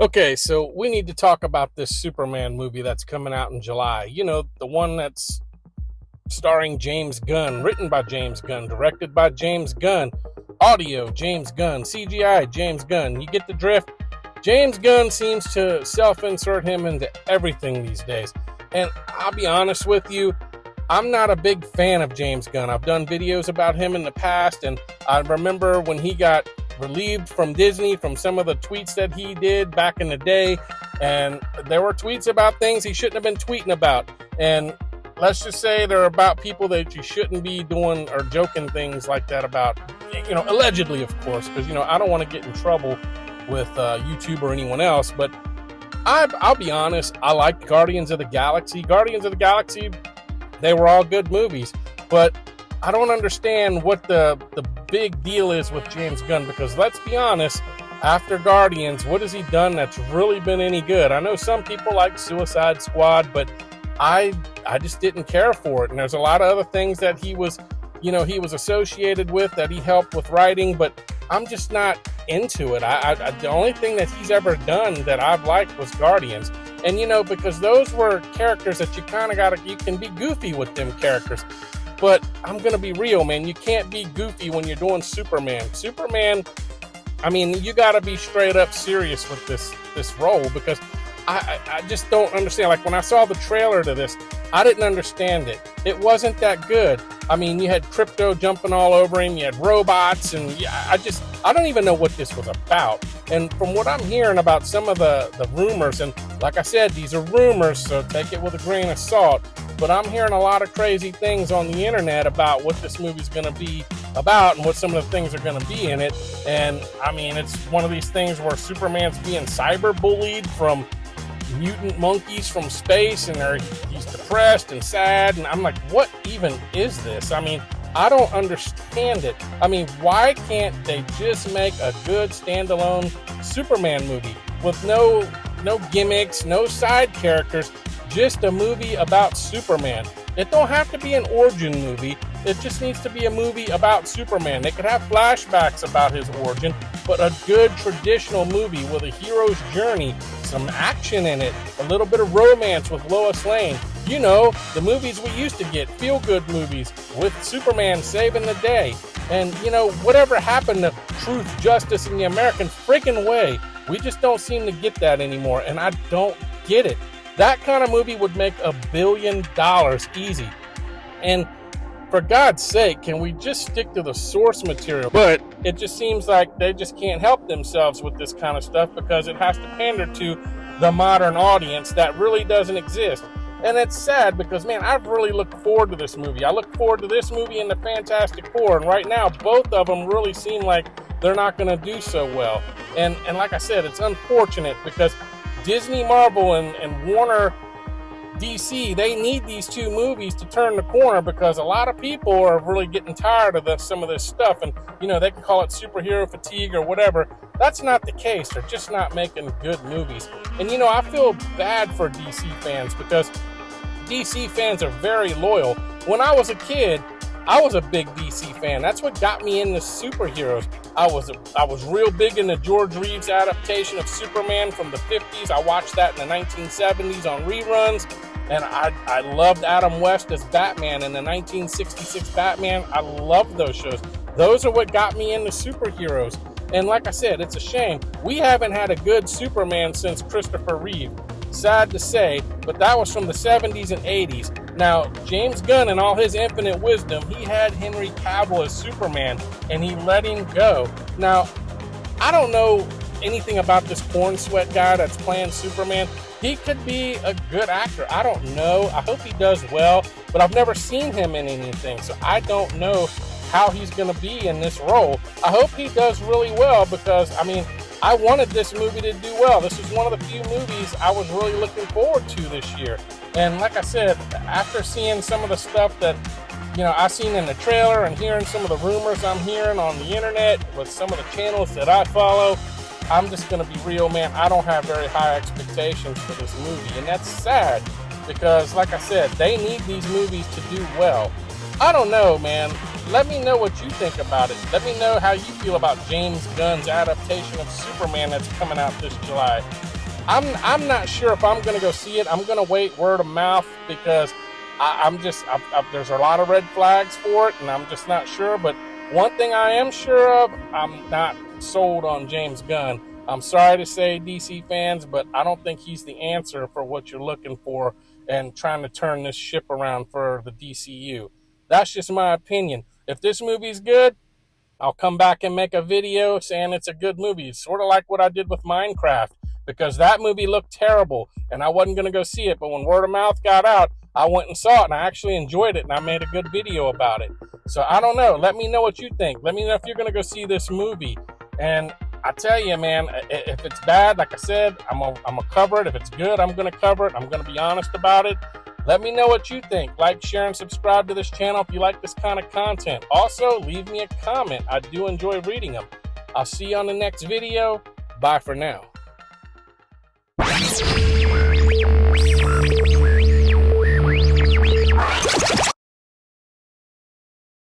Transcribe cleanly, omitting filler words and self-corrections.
Okay, so we need to talk about this Superman movie that's coming out in July. You know, the one that's starring James Gunn, written by James Gunn, directed by James Gunn, audio James Gunn, CGI James Gunn. You get the drift? James Gunn seems to self insert him into everything these days. And I'll be honest with you, I'm not a big fan of James Gunn. I've done videos about him in the past, and I remember when he got relieved from Disney from some of the tweets that he did back in the day, and there were tweets about things he shouldn't have been tweeting about. And let's just say they're about people that you shouldn't be doing or joking things like that about, allegedly, of course, because, I don't want to get in trouble with YouTube or anyone else, but I'll be honest, I liked Guardians of the Galaxy. Guardians of the Galaxy, they were all good movies, but I don't understand what the big deal is with James Gunn, because let's be honest, after Guardians, what has he done that's really been any good? I know some people like Suicide Squad, but I just didn't care for it. And there's a lot of other things that he was associated with, that he helped with writing, but I'm just not into it. The only thing that he's ever done that I've liked was Guardians. And, because those were characters that you can be goofy with them characters. But I'm going to be real, man. You can't be goofy when you're doing Superman. Superman, I mean, you got to be straight up serious with this role, because I just don't understand. Like, when I saw the trailer to this, I didn't understand it. It wasn't that good. I mean, you had Crypto jumping all over him. You had robots. And I don't even know what this was about. And from what I'm hearing about some of the rumors, and like I said, these are rumors, so take it with a grain of salt. But I'm hearing a lot of crazy things on the internet about what this movie's going to be about and what some of the things are going to be in it. And I mean, it's one of these things where Superman's being cyber bullied from mutant monkeys from space, and he's depressed and sad. And I'm like, what even is this? I mean, I don't understand it. I mean, why can't they just make a good standalone Superman movie with no gimmicks, no side characters? Just a movie about Superman. It don't have to be an origin movie. It just needs to be a movie about Superman. They could have flashbacks about his origin, but a good traditional movie with a hero's journey, some action in it, a little bit of romance with Lois Lane. The movies we used to get, feel-good movies with Superman saving the day. And, whatever happened to truth, justice, and the American freaking way, we just don't seem to get that anymore, and I don't get it. That kind of movie would make $1 billion easy. And for God's sake, can we just stick to the source material? But it just seems like they just can't help themselves with this kind of stuff, because it has to pander to the modern audience that really doesn't exist. And it's sad, because, man, I've really looked forward to this movie. I look forward to this movie and the Fantastic Four. And right now, both of them really seem like they're not going to do so well. And like I said, it's unfortunate, because Disney, Marvel, and Warner DC, they need these two movies to turn the corner, because a lot of people are really getting tired of some of this stuff. And, they can call it superhero fatigue or whatever. That's not the case. They're just not making good movies. And, I feel bad for DC fans, because DC fans are very loyal. When I was a kid, I was a big DC fan. That's what got me into superheroes. I was real big into George Reeves' adaptation of Superman from the 50s. I watched that in the 1970s on reruns. And I loved Adam West as Batman in the 1966 Batman. I loved those shows. Those are what got me into superheroes. And like I said, it's a shame. We haven't had a good Superman since Christopher Reeve. Sad to say, but that was from the 70s and 80s. Now, James Gunn, in all his infinite wisdom, he had Henry Cavill as Superman, and he let him go. Now, I don't know anything about this corn sweat guy that's playing Superman. He could be a good actor. I don't know. I hope he does well, but I've never seen him in anything, so I don't know how he's going to be in this role. I hope he does really well, because, I wanted this movie to do well. This is one of the few movies I was really looking forward to this year. And like I said, after seeing some of the stuff that, I've seen in the trailer, and hearing some of the rumors I'm hearing on the internet with some of the channels that I follow, I'm just going to be real, man. I don't have very high expectations for this movie. And that's sad, because like I said, they need these movies to do well. I don't know, man. let me know what you think about it. Let me know how you feel about James Gunn's adaptation of Superman that's coming out this July. I'm not sure if I'm going to go see it. I'm going to wait word of mouth because there's a lot of red flags for it, and I'm just not sure. But one thing I am sure of, I'm not sold on James Gunn. I'm sorry to say, DC fans, but I don't think he's the answer for what you're looking for and trying to turn this ship around for the DCU. That's just my opinion. If this movie's good, I'll come back and make a video saying it's a good movie. It's sort of like what I did with Minecraft, because that movie looked terrible and I wasn't going to go see it. But when word of mouth got out, I went and saw it and I actually enjoyed it and I made a good video about it. So I don't know. Let me know what you think. Let me know if you're going to go see this movie. And I tell you, man, if it's bad, like I said, I'm gonna cover it. If it's good, I'm going to cover it. I'm going to be honest about it. Let me know what you think. Like, share, and subscribe to this channel if you like this kind of content. Also, leave me a comment. I do enjoy reading them. I'll see you on the next video. Bye for now.